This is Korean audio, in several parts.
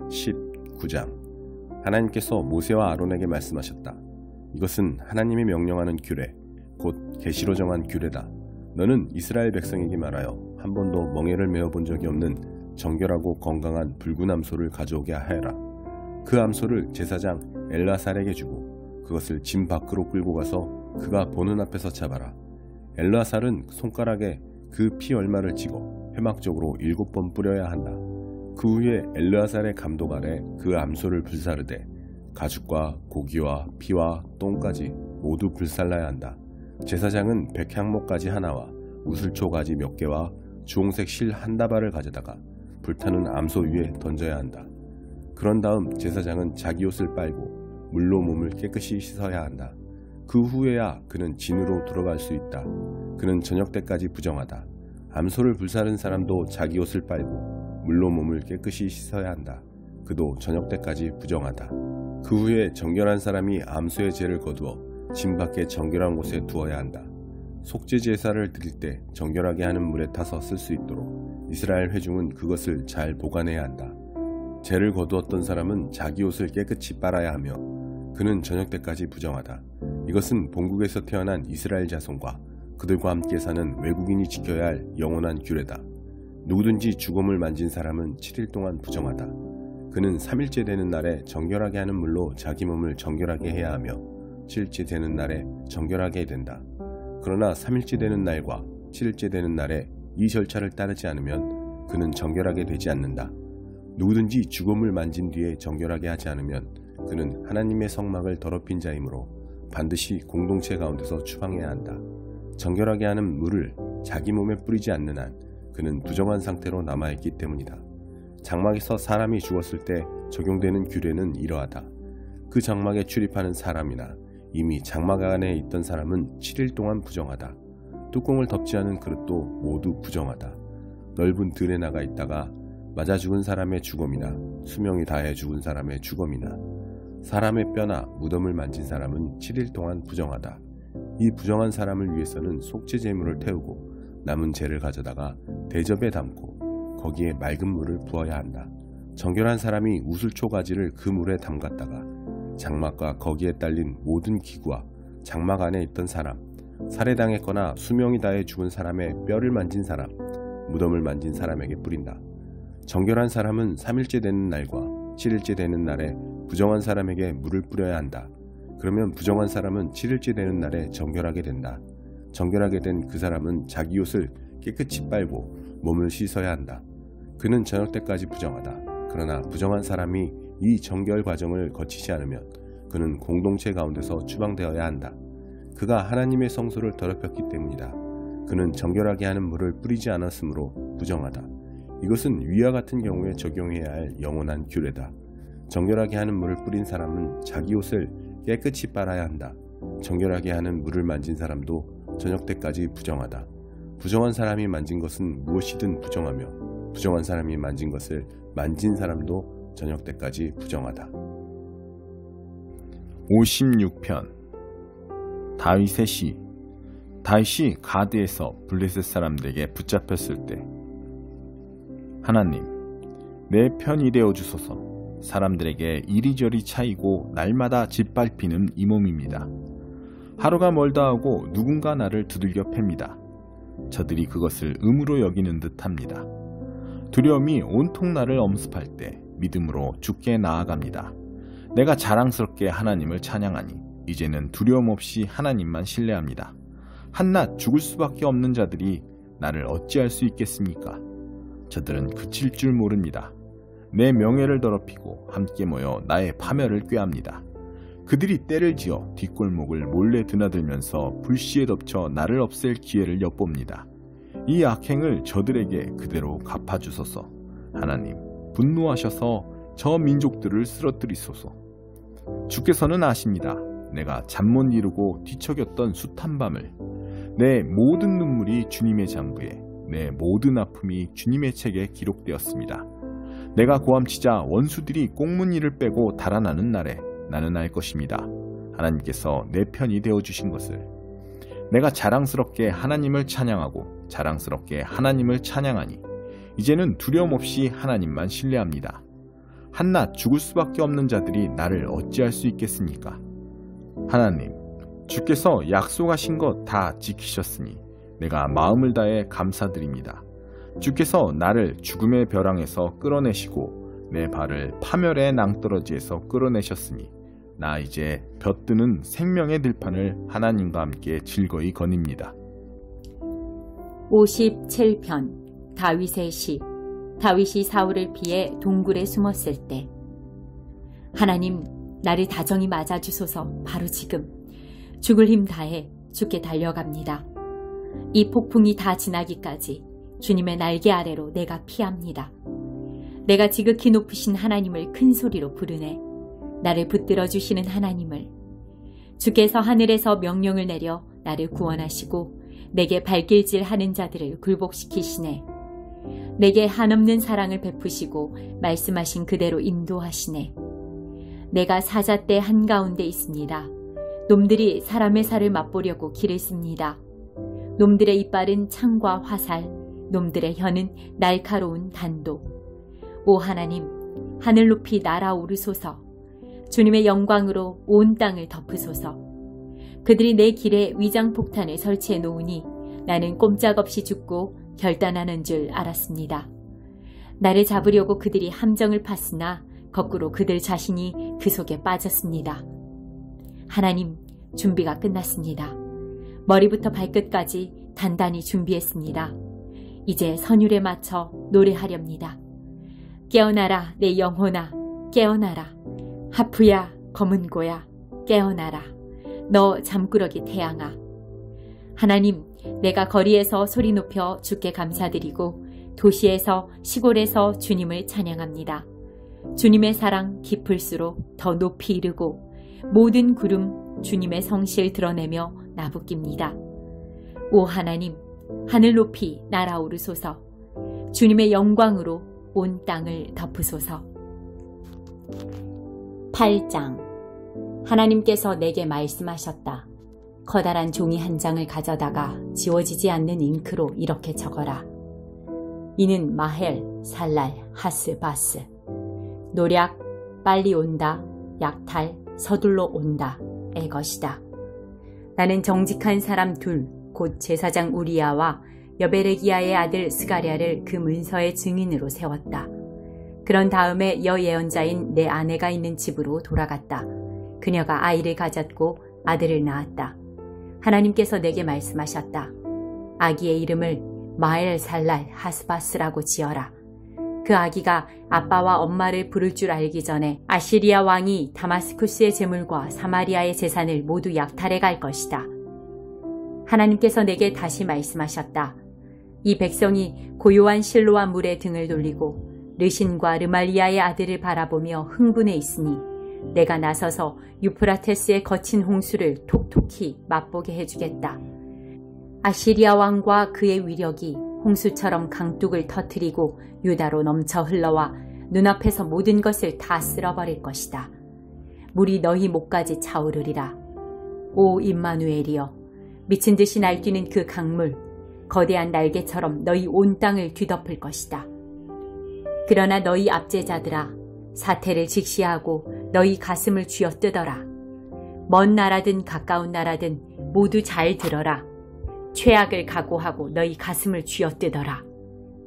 19장. 하나님께서 모세와 아론에게 말씀하셨다. 이것은 하나님이 명령하는 규례, 곧 계시로 정한 규례다. 너는 이스라엘 백성에게 말하여 한 번도 멍에를 메어본 적이 없는 정결하고 건강한 붉은 암소를 가져오게 하여라. 그 암소를 제사장 엘르아살에게 주고 그것을 짐 밖으로 끌고 가서 그가 보는 앞에서 잡아라. 엘르아살은 손가락에 그 피 얼마를 찍어 회막적으로 7번 뿌려야 한다. 그 후에 엘르아살의 감독 아래 그 암소를 불사르되 가죽과 고기와 피와 똥까지 모두 불살라야 한다. 제사장은 백향목가지 하나와 우슬초 가지 몇 개와 주홍색 실 한 다발을 가져다가 불타는 암소 위에 던져야 한다. 그런 다음 제사장은 자기 옷을 빨고 물로 몸을 깨끗이 씻어야 한다. 그 후에야 그는 진으로 들어갈 수 있다. 그는 저녁 때까지 부정하다. 암소를 불사른 사람도 자기 옷을 빨고 물로 몸을 깨끗이 씻어야 한다. 그도 저녁 때까지 부정하다. 그 후에 정결한 사람이 암소의 죄를 거두어 짐 밖에 정결한 곳에 두어야 한다. 속죄 제사를 드릴 때 정결하게 하는 물에 타서 쓸 수 있도록 이스라엘 회중은 그것을 잘 보관해야 한다. 죄를 거두었던 사람은 자기 옷을 깨끗이 빨아야 하며 그는 저녁 때까지 부정하다. 이것은 본국에서 태어난 이스라엘 자손과 그들과 함께 사는 외국인이 지켜야 할 영원한 규례다. 누구든지 죽음을 만진 사람은 7일 동안 부정하다. 그는 3일째 되는 날에 정결하게 하는 물로 자기 몸을 정결하게 해야 하며 7일째 되는 날에 정결하게 된다. 그러나 3일째 되는 날과 7일째 되는 날에 이 절차를 따르지 않으면 그는 정결하게 되지 않는다. 누구든지 죽음을 만진 뒤에 정결하게 하지 않으면 그는 하나님의 성막을 더럽힌 자이므로 반드시 공동체 가운데서 추방해야 한다. 정결하게 하는 물을 자기 몸에 뿌리지 않는 한 그는 부정한 상태로 남아있기 때문이다. 장막에서 사람이 죽었을 때 적용되는 규례는 이러하다. 그 장막에 출입하는 사람이나 이미 장막 안에 있던 사람은 7일 동안 부정하다. 뚜껑을 덮지 않은 그릇도 모두 부정하다. 넓은 들에 나가 있다가 맞아 죽은 사람의 죽음이나 수명이 다해 죽은 사람의 죽음이나 사람의 뼈나 무덤을 만진 사람은 7일 동안 부정하다. 이 부정한 사람을 위해서는 속죄 제물을 태우고 남은 재를 가져다가 대접에 담고 거기에 맑은 물을 부어야 한다. 정결한 사람이 우슬초 가지를 그 물에 담갔다가 장막과 거기에 딸린 모든 기구와 장막 안에 있던 사람, 살해당했거나 수명이 다해 죽은 사람의 뼈를 만진 사람, 무덤을 만진 사람에게 뿌린다. 정결한 사람은 3일째 되는 날과 7일째 되는 날에 부정한 사람에게 물을 뿌려야 한다. 그러면 부정한 사람은 7일째 되는 날에 정결하게 된다. 정결하게 된 그 사람은 자기 옷을 깨끗이 빨고 몸을 씻어야 한다. 그는 저녁 때까지 부정하다. 그러나 부정한 사람이 이 정결 과정을 거치지 않으면 그는 공동체 가운데서 추방되어야 한다. 그가 하나님의 성소를 더럽혔기 때문이다. 그는 정결하게 하는 물을 뿌리지 않았으므로 부정하다. 이것은 위와 같은 경우에 적용해야 할 영원한 규례다. 정결하게 하는 물을 뿌린 사람은 자기 옷을 깨끗이 빨아야 한다. 정결하게 하는 물을 만진 사람도 저녁 때까지 부정하다. 부정한 사람이 만진 것은 무엇이든 부정하며 부정한 사람이 만진 것을 만진 사람도 저녁 때까지 부정하다. 56편. 다윗의 시. 다윗이 가드에서 블레셋 사람들에게 붙잡혔을 때 하나님, 내 편이 되어 주소서. 사람들에게 이리저리 차이고 날마다 짓밟히는 이 몸입니다. 하루가 멀다 하고 누군가 나를 두들겨 팹니다. 저들이 그것을 의무로 여기는 듯합니다. 두려움이 온통 나를 엄습할 때 믿음으로 주께 나아갑니다. 내가 자랑스럽게 하나님을 찬양하니 이제는 두려움 없이 하나님만 신뢰합니다. 한낱 죽을 수밖에 없는 자들이 나를 어찌할 수 있겠습니까? 저들은 그칠 줄 모릅니다. 내 명예를 더럽히고 함께 모여 나의 파멸을 꾀합니다. 그들이 때를 지어 뒷골목을 몰래 드나들면서 불시에 덮쳐 나를 없앨 기회를 엿봅니다. 이 악행을 저들에게 그대로 갚아주소서. 하나님, 분노하셔서 저 민족들을 쓰러뜨리소서. 주께서는 아십니다. 내가 잠 못 이루고 뒤척였던 숱한 밤을, 내 모든 눈물이 주님의 장부에, 내 모든 아픔이 주님의 책에 기록되었습니다. 내가 고함치자 원수들이 꽁무니를 빼고 달아나는 날에 나는 알 것입니다. 하나님께서 내 편이 되어주신 것을. 내가 자랑스럽게 하나님을 찬양하고 자랑스럽게 하나님을 찬양하니 이제는 두려움 없이 하나님만 신뢰합니다. 한낱 죽을 수밖에 없는 자들이 나를 어찌할 수 있겠습니까? 하나님, 주께서 약속하신 것 다 지키셨으니 내가 마음을 다해 감사드립니다. 주께서 나를 죽음의 벼랑에서 끌어내시고 내 발을 파멸의 낭떠러지에서 끌어내셨으니 나 이제 벼뜨는 생명의 들판을 하나님과 함께 즐거이 거닙니다. 57편 다윗의 시. 다윗이 사울을 피해 동굴에 숨었을 때. 하나님, 나를 다정히 맞아주소서. 바로 지금 죽을 힘 다해 주께 달려갑니다. 이 폭풍이 다 지나기까지 주님의 날개 아래로 내가 피합니다. 내가 지극히 높으신 하나님을 큰 소리로 부르네. 나를 붙들어 주시는 하나님을. 주께서 하늘에서 명령을 내려 나를 구원하시고 내게 발길질 하는 자들을 굴복시키시네. 내게 한없는 사랑을 베푸시고 말씀하신 그대로 인도하시네. 내가 사자떼 한가운데 있습니다. 놈들이 사람의 살을 맛보려고 길을 씁니다. 놈들의 이빨은 창과 화살, 놈들의 혀는 날카로운 단도. 오 하나님, 하늘 높이 날아오르소서. 주님의 영광으로 온 땅을 덮으소서. 그들이 내 길에 위장폭탄을 설치해 놓으니 나는 꼼짝없이 죽고 결단하는 줄 알았습니다. 나를 잡으려고 그들이 함정을 팠으나 거꾸로 그들 자신이 그 속에 빠졌습니다. 하나님, 준비가 끝났습니다. 머리부터 발끝까지 단단히 준비했습니다. 이제 선율에 맞춰 노래하렵니다. 깨어나라 내 영혼아, 깨어나라. 하프야 검은 고야, 깨어나라. 너 잠꾸러기 태양아. 하나님, 내가 거리에서 소리 높여 주께 감사드리고 도시에서 시골에서 주님을 찬양합니다. 주님의 사랑 깊을수록 더 높이 이르고 모든 구름 주님의 성실 드러내며 나부낍니다. 오 하나님, 하늘 높이 날아오르소서. 주님의 영광으로 온 땅을 덮으소서. 8장. 하나님께서 내게 말씀하셨다. 커다란 종이 한 장을 가져다가 지워지지 않는 잉크로 이렇게 적어라. 이는 마헬, 살랄, 하스, 바스. 노략, 빨리 온다, 약탈, 서둘러 온다 의 것이다. 나는 정직한 사람 둘, 곧 제사장 우리야와 여베레기야의 아들 스가랴를 그 문서의 증인으로 세웠다. 그런 다음에 여예언자인 내 아내가 있는 집으로 돌아갔다. 그녀가 아이를 가졌고 아들을 낳았다. 하나님께서 내게 말씀하셨다. 아기의 이름을 마엘 살랄 하스바스라고 지어라. 그 아기가 아빠와 엄마를 부를 줄 알기 전에 아시리아 왕이 다마스쿠스의 재물과 사마리아의 재산을 모두 약탈해 갈 것이다. 하나님께서 내게 다시 말씀하셨다. 이 백성이 고요한 실로와 물에 등을 돌리고 르신과 르말리아의 아들을 바라보며 흥분해 있으니 내가 나서서 유프라테스의 거친 홍수를 톡톡히 맛보게 해주겠다. 아시리아 왕과 그의 위력이 홍수처럼 강둑을 터뜨리고 유다로 넘쳐 흘러와 눈앞에서 모든 것을 다 쓸어버릴 것이다. 물이 너희 목까지 차오르리라. 오 임마누엘이여, 미친 듯이 날뛰는 그 강물, 거대한 날개처럼 너희 온 땅을 뒤덮을 것이다. 그러나 너희 압제자들아, 사태를 직시하고 너희 가슴을 쥐어뜯어라. 먼 나라든 가까운 나라든 모두 잘 들어라. 최악을 각오하고 너희 가슴을 쥐어뜯어라.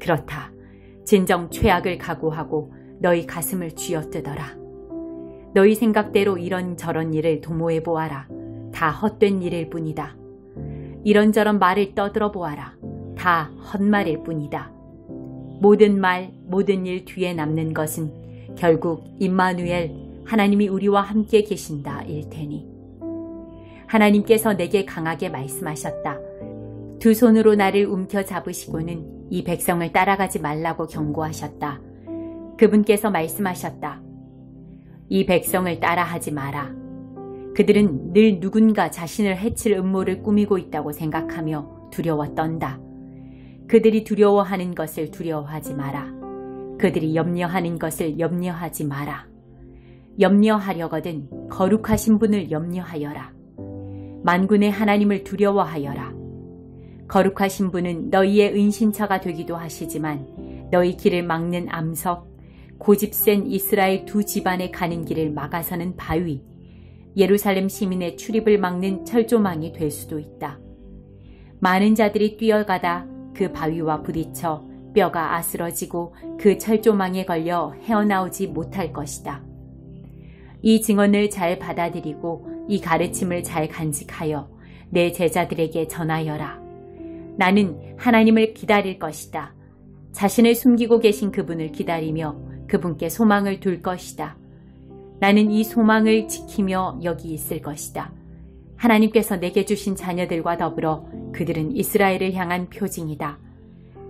그렇다. 진정 최악을 각오하고 너희 가슴을 쥐어뜯어라. 너희 생각대로 이런저런 일을 도모해 보아라. 다 헛된 일일 뿐이다. 이런저런 말을 떠들어 보아라. 다 헛말일 뿐이다. 모든 말, 모든 일 뒤에 남는 것은 결국 임마누엘, 하나님이 우리와 함께 계신다 일 테니. 하나님께서 내게 강하게 말씀하셨다. 두 손으로 나를 움켜잡으시고는 이 백성을 따라가지 말라고 경고하셨다. 그분께서 말씀하셨다. 이 백성을 따라하지 마라. 그들은 늘 누군가 자신을 해칠 음모를 꾸미고 있다고 생각하며 두려워 떤다. 그들이 두려워하는 것을 두려워하지 마라. 그들이 염려하는 것을 염려하지 마라. 염려하려거든 거룩하신 분을 염려하여라. 만군의 하나님을 두려워하여라. 거룩하신 분은 너희의 은신처가 되기도 하시지만 너희 길을 막는 암석, 고집센 이스라엘 두 집안에 가는 길을 막아서는 바위, 예루살렘 시민의 출입을 막는 철조망이 될 수도 있다. 많은 자들이 뛰어가다 그 바위와 부딪혀 뼈가 아스러지고 그 철조망에 걸려 헤어나오지 못할 것이다. 이 증언을 잘 받아들이고 이 가르침을 잘 간직하여 내 제자들에게 전하여라. 나는 하나님을 기다릴 것이다. 자신을 숨기고 계신 그분을 기다리며 그분께 소망을 둘 것이다. 나는 이 소망을 지키며 여기 있을 것이다. 하나님께서 내게 주신 자녀들과 더불어 그들은 이스라엘을 향한 표징이다.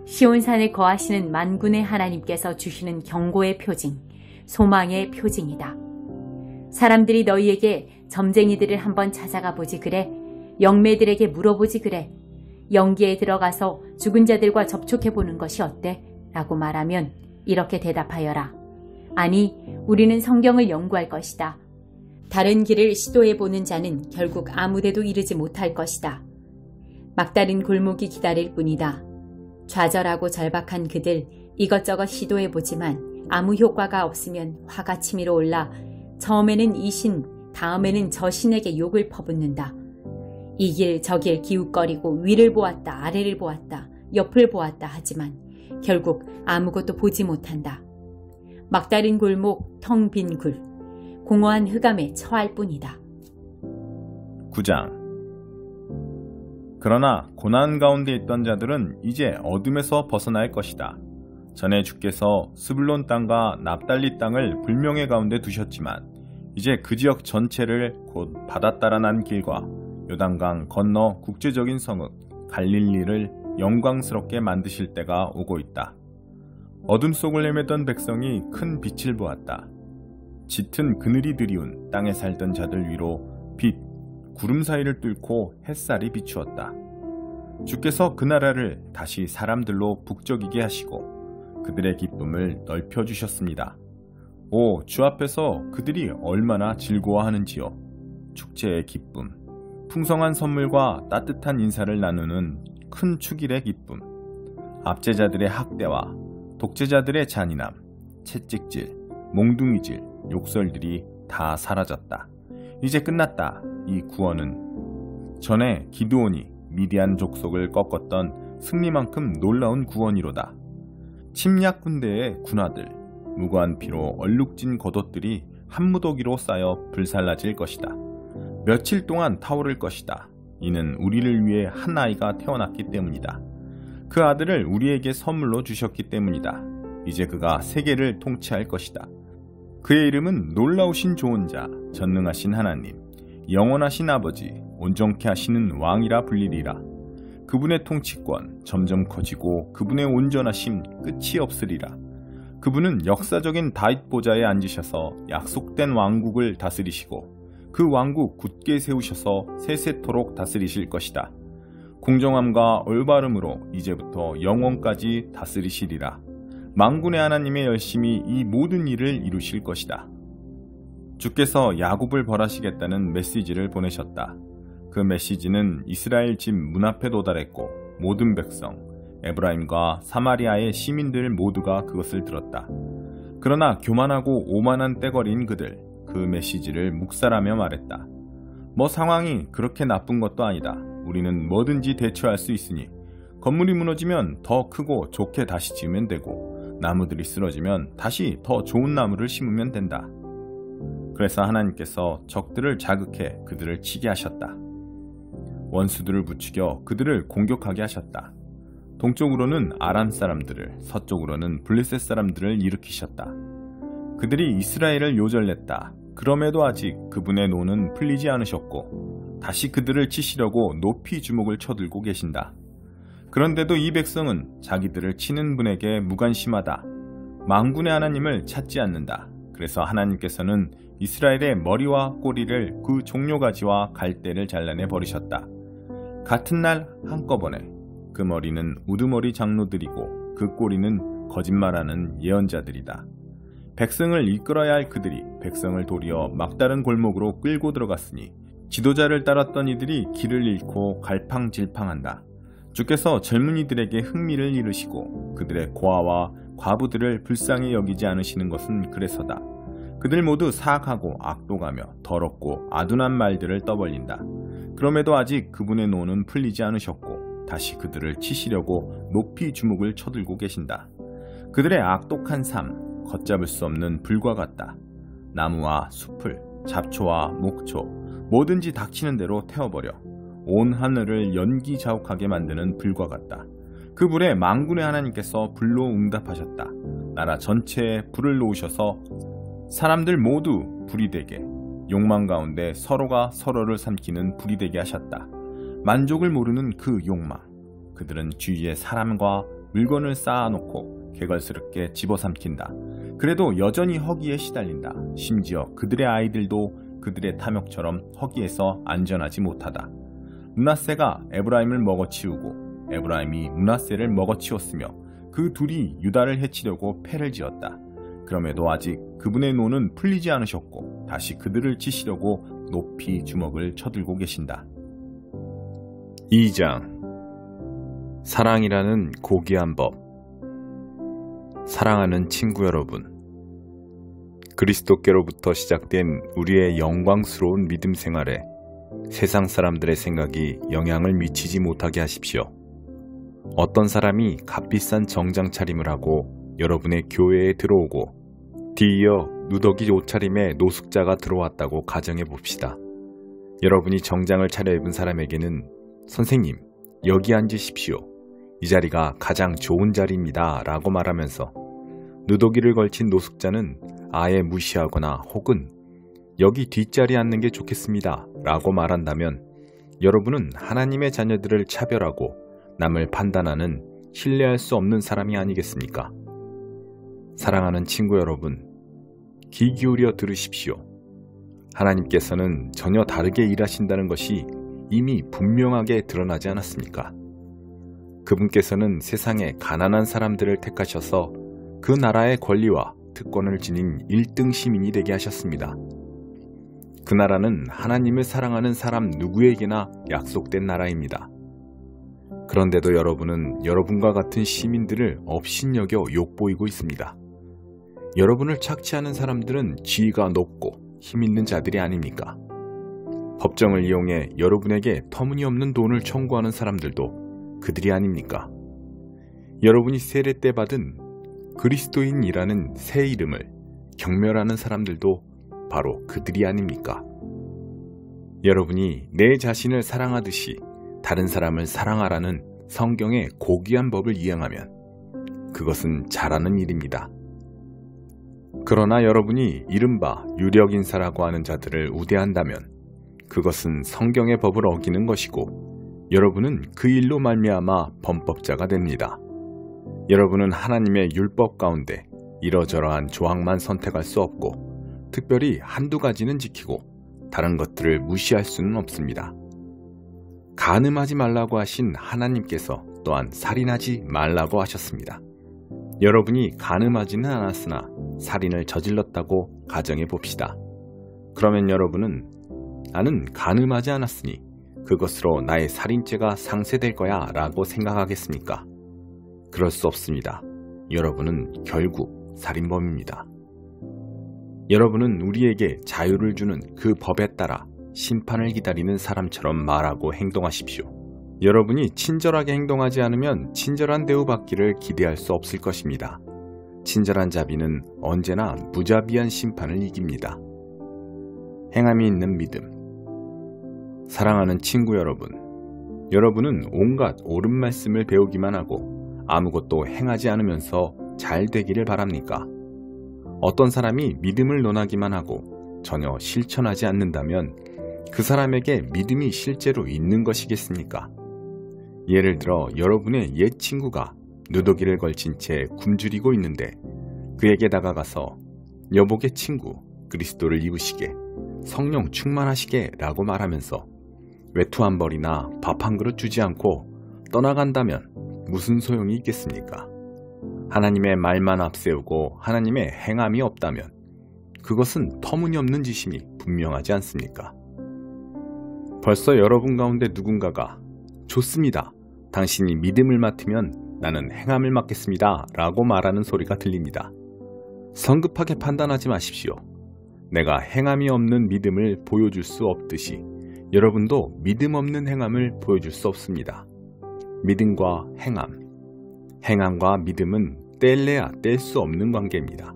시온산에 거하시는 만군의 하나님께서 주시는 경고의 표징, 소망의 표징이다. 사람들이 너희에게 점쟁이들을 한번 찾아가 보지 그래? 영매들에게 물어보지 그래? 영기에 들어가서 죽은 자들과 접촉해보는 것이 어때? 라고 말하면 이렇게 대답하여라. 아니, 우리는 성경을 연구할 것이다. 다른 길을 시도해보는 자는 결국 아무데도 이르지 못할 것이다. 막다른 골목이 기다릴 뿐이다. 좌절하고 절박한 그들 이것저것 시도해보지만 아무 효과가 없으면 화가 치밀어 올라 처음에는 이 신, 다음에는 저 신에게 욕을 퍼붓는다. 이 길 저 길 기웃거리고 위를 보았다 아래를 보았다 옆을 보았다 하지만 결국 아무것도 보지 못한다. 막다른 골목 텅 빈 굴, 공허한 흑암에 처할 뿐이다. 9장. 그러나 고난 가운데 있던 자들은 이제 어둠에서 벗어날 것이다. 전에 주께서 스불론 땅과 납달리 땅을 불명예 가운데 두셨지만 이제 그 지역 전체를 곧 바다 따라 난 길과 요단강 건너 국제적인 성읍 갈릴리를 영광스럽게 만드실 때가 오고 있다. 어둠 속을 헤매던 백성이 큰 빛을 보았다. 짙은 그늘이 드리운 땅에 살던 자들 위로 빛, 구름 사이를 뚫고 햇살이 비추었다. 주께서 그 나라를 다시 사람들로 북적이게 하시고 그들의 기쁨을 넓혀주셨습니다. 오, 주 앞에서 그들이 얼마나 즐거워하는지요. 축제의 기쁨, 풍성한 선물과 따뜻한 인사를 나누는 큰 축일의 기쁨, 압제자들의 학대와 독재자들의 잔인함, 채찍질, 몽둥이질, 욕설들이 다 사라졌다. 이제 끝났다. 이 구원은 전에 기드온이 미디안 족속을 꺾었던 승리만큼 놀라운 구원이로다. 침략 군대의 군화들, 무고한 피로 얼룩진 겉옷들이 한 무더기로 쌓여 불살라질 것이다. 며칠 동안 타오를 것이다. 이는 우리를 위해 한 아이가 태어났기 때문이다. 그 아들을 우리에게 선물로 주셨기 때문이다. 이제 그가 세계를 통치할 것이다. 그의 이름은 놀라우신 조언자, 전능하신 하나님, 영원하신 아버지, 온전케 하시는 왕이라 불리리라. 그분의 통치권 점점 커지고 그분의 온전하심 끝이 없으리라. 그분은 역사적인 다윗 보좌에 앉으셔서 약속된 왕국을 다스리시고 그 왕국 굳게 세우셔서 세세토록 다스리실 것이다. 공정함과 올바름으로 이제부터 영원까지 다스리시리라. 만군의 하나님의 열심히 이 모든 일을 이루실 것이다. 주께서 야곱을 벌하시겠다는 메시지를 보내셨다. 그 메시지는 이스라엘 집 문 앞에 도달했고 모든 백성, 에브라임과 사마리아의 시민들 모두가 그것을 들었다. 그러나 교만하고 오만한 떼거리인 그들, 그 메시지를 묵살하며 말했다. 뭐 상황이 그렇게 나쁜 것도 아니다. 우리는 뭐든지 대처할 수 있으니 건물이 무너지면 더 크고 좋게 다시 지으면 되고 나무들이 쓰러지면 다시 더 좋은 나무를 심으면 된다. 그래서 하나님께서 적들을 자극해 그들을 치게 하셨다. 원수들을 부추겨 그들을 공격하게 하셨다. 동쪽으로는 아람 사람들을, 서쪽으로는 블레셋 사람들을 일으키셨다. 그들이 이스라엘을 요절냈다. 그럼에도 아직 그분의 노는 풀리지 않으셨고 다시 그들을 치시려고 높이 주먹을 쳐들고 계신다. 그런데도 이 백성은 자기들을 치는 분에게 무관심하다. 만군의 하나님을 찾지 않는다. 그래서 하나님께서는 이스라엘의 머리와 꼬리를 그 종려가지와 갈대를 잘라내 버리셨다. 같은 날 한꺼번에 그 머리는 우두머리 장로들이고 그 꼬리는 거짓말하는 예언자들이다. 백성을 이끌어야 할 그들이 백성을 도리어 막다른 골목으로 끌고 들어갔으니 지도자를 따랐던 이들이 길을 잃고 갈팡질팡한다. 주께서 젊은이들에게 흥미를 잃으시고 그들의 고아와 과부들을 불쌍히 여기지 않으시는 것은 그래서다. 그들 모두 사악하고 악독하며 더럽고 아둔한 말들을 떠벌린다. 그럼에도 아직 그분의 노는 풀리지 않으셨고 다시 그들을 치시려고 높이 주먹을 쳐들고 계신다. 그들의 악독한 삶, 걷잡을 수 없는 불과 같다. 나무와 숲을, 잡초와 목초, 뭐든지 닥치는 대로 태워버려 온 하늘을 연기자욱하게 만드는 불과 같다. 그 불에 만군의 하나님께서 불로 응답하셨다. 나라 전체에 불을 놓으셔서 사람들 모두 불이 되게, 욕망 가운데 서로가 서로를 삼키는 불이 되게 하셨다. 만족을 모르는 그 욕망, 그들은 주위에 사람과 물건을 쌓아놓고 개걸스럽게 집어삼킨다. 그래도 여전히 허기에 시달린다. 심지어 그들의 아이들도 그들의 탐욕처럼 허기에서 안전하지 못하다. 므낫세가 에브라임을 먹어치우고 에브라임이 므낫세를 먹어치웠으며 그 둘이 유다를 해치려고 패를 지었다. 그럼에도 아직 그분의 노는 풀리지 않으셨고 다시 그들을 치시려고 높이 주먹을 쳐들고 계신다. 2장 사랑이라는 고귀한 법. 사랑하는 친구 여러분, 그리스도께로부터 시작된 우리의 영광스러운 믿음 생활에 세상 사람들의 생각이 영향을 미치지 못하게 하십시오. 어떤 사람이 값비싼 정장 차림을 하고 여러분의 교회에 들어오고 뒤이어 누더기 옷차림의 노숙자가 들어왔다고 가정해 봅시다. 여러분이 정장을 차려입은 사람에게는 선생님, 여기 앉으십시오. 이 자리가 가장 좋은 자리입니다. 라고 말하면서 누더기를 걸친 노숙자는 아예 무시하거나 혹은 여기 뒷자리에 앉는 게 좋겠습니다. 라고 말한다면 여러분은 하나님의 자녀들을 차별하고 남을 판단하는 신뢰할 수 없는 사람이 아니겠습니까? 사랑하는 친구 여러분, 귀 기울여 들으십시오. 하나님께서는 전혀 다르게 일하신다는 것이 이미 분명하게 드러나지 않았습니까? 그분께서는 세상의 가난한 사람들을 택하셔서 그 나라의 권리와 특권을 지닌 1등 시민이 되게 하셨습니다. 그 나라는 하나님을 사랑하는 사람 누구에게나 약속된 나라입니다. 그런데도 여러분은 여러분과 같은 시민들을 업신여겨 욕보이고 있습니다. 여러분을 착취하는 사람들은 지위가 높고 힘있는 자들이 아닙니까? 법정을 이용해 여러분에게 터무니없는 돈을 청구하는 사람들도 그들이 아닙니까? 여러분이 세례 때 받은 그리스도인이라는 새 이름을 경멸하는 사람들도 바로 그들이 아닙니까? 여러분이 내 자신을 사랑하듯이 다른 사람을 사랑하라는 성경의 고귀한 법을 이행하면 그것은 잘하는 일입니다. 그러나 여러분이 이른바 유력인사라고 하는 자들을 우대한다면 그것은 성경의 법을 어기는 것이고 여러분은 그 일로 말미암아 범법자가 됩니다. 여러분은 하나님의 율법 가운데 이러저러한 조항만 선택할 수 없고 특별히 한두 가지는 지키고 다른 것들을 무시할 수는 없습니다. 간음하지 말라고 하신 하나님께서 또한 살인하지 말라고 하셨습니다. 여러분이 간음하지는 않았으나 살인을 저질렀다고 가정해 봅시다. 그러면 여러분은 나는 간음하지 않았으니 그것으로 나의 살인죄가 상쇄될 거야 라고 생각하겠습니까? 그럴 수 없습니다. 여러분은 결국 살인범입니다. 여러분은 우리에게 자유를 주는 그 법에 따라 심판을 기다리는 사람처럼 말하고 행동하십시오. 여러분이 친절하게 행동하지 않으면 친절한 대우받기를 기대할 수 없을 것입니다. 친절한 자비는 언제나 무자비한 심판을 이깁니다. 행함이 있는 믿음. 사랑하는 친구 여러분, 여러분은 온갖 옳은 말씀을 배우기만 하고 아무것도 행하지 않으면서 잘 되기를 바랍니까? 어떤 사람이 믿음을 논하기만 하고 전혀 실천하지 않는다면 그 사람에게 믿음이 실제로 있는 것이겠습니까? 예를 들어 여러분의 옛 친구가 누더기를 걸친 채 굶주리고 있는데 그에게 다가가서 여복의 친구 그리스도를 입으시게 성령 충만하시게 라고 말하면서 외투 한 벌이나 밥 한 그릇 주지 않고 떠나간다면 무슨 소용이 있겠습니까? 하나님의 말만 앞세우고 하나님의 행함이 없다면 그것은 터무니없는 짓임이 분명하지 않습니까? 벌써 여러분 가운데 누군가가 좋습니다. 당신이 믿음을 맡으면 나는 행함을 맡겠습니다 라고 말하는 소리가 들립니다. 성급하게 판단하지 마십시오. 내가 행함이 없는 믿음을 보여줄 수 없듯이 여러분도 믿음 없는 행함을 보여줄 수 없습니다. 믿음과 행함, 행함과 믿음은 뗄래야 뗄 수 없는 관계입니다.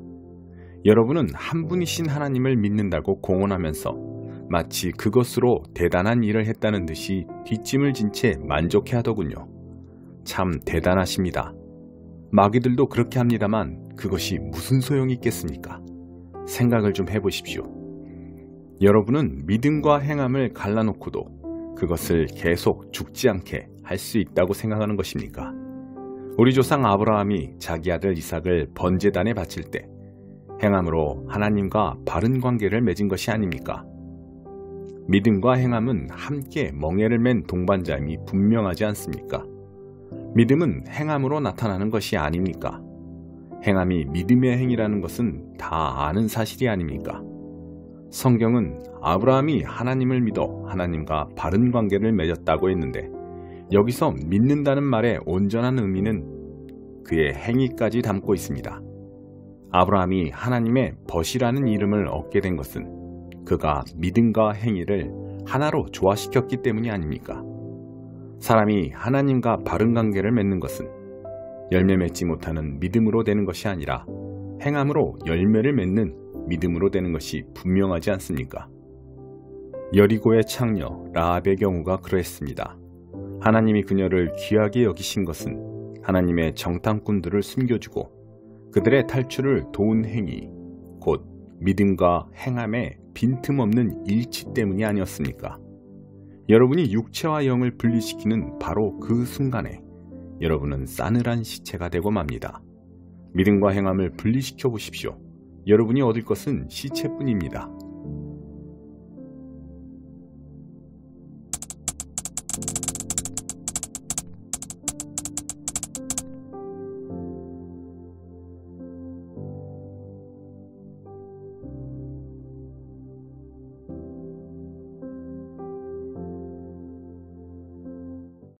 여러분은 한 분이신 하나님을 믿는다고 공언하면서 마치 그것으로 대단한 일을 했다는 듯이 뒷짐을 진 채 만족해 하더군요. 참 대단하십니다. 마귀들도 그렇게 합니다만 그것이 무슨 소용이 있겠습니까? 생각을 좀 해보십시오. 여러분은 믿음과 행함을 갈라놓고도 그것을 계속 죽지 않게 할 수 있다고 생각하는 것입니까? 우리 조상 아브라함이 자기 아들 이삭을 번제단에 바칠 때 행함으로 하나님과 바른 관계를 맺은 것이 아닙니까? 믿음과 행함은 함께 멍에를 맨 동반자임이 분명하지 않습니까? 믿음은 행함으로 나타나는 것이 아닙니까? 행함이 믿음의 행위라는 것은 다 아는 사실이 아닙니까? 성경은 아브라함이 하나님을 믿어 하나님과 바른 관계를 맺었다고 했는데 여기서 믿는다는 말의 온전한 의미는 그의 행위까지 담고 있습니다. 아브라함이 하나님의 벗이라는 이름을 얻게 된 것은 그가 믿음과 행위를 하나로 조화시켰기 때문이 아닙니까? 사람이 하나님과 바른 관계를 맺는 것은 열매 맺지 못하는 믿음으로 되는 것이 아니라 행함으로 열매를 맺는 믿음으로 되는 것이 분명하지 않습니까? 여리고의 창녀 라합의 경우가 그러했습니다. 하나님이 그녀를 귀하게 여기신 것은 하나님의 정탐꾼들을 숨겨주고 그들의 탈출을 도운 행위, 곧 믿음과 행함의 빈틈없는 일치 때문이 아니었습니까? 여러분이 육체와 영을 분리시키는 바로 그 순간에 여러분은 싸늘한 시체가 되고 맙니다. 믿음과 행함을 분리시켜 보십시오. 여러분이 얻을 것은 시체뿐입니다.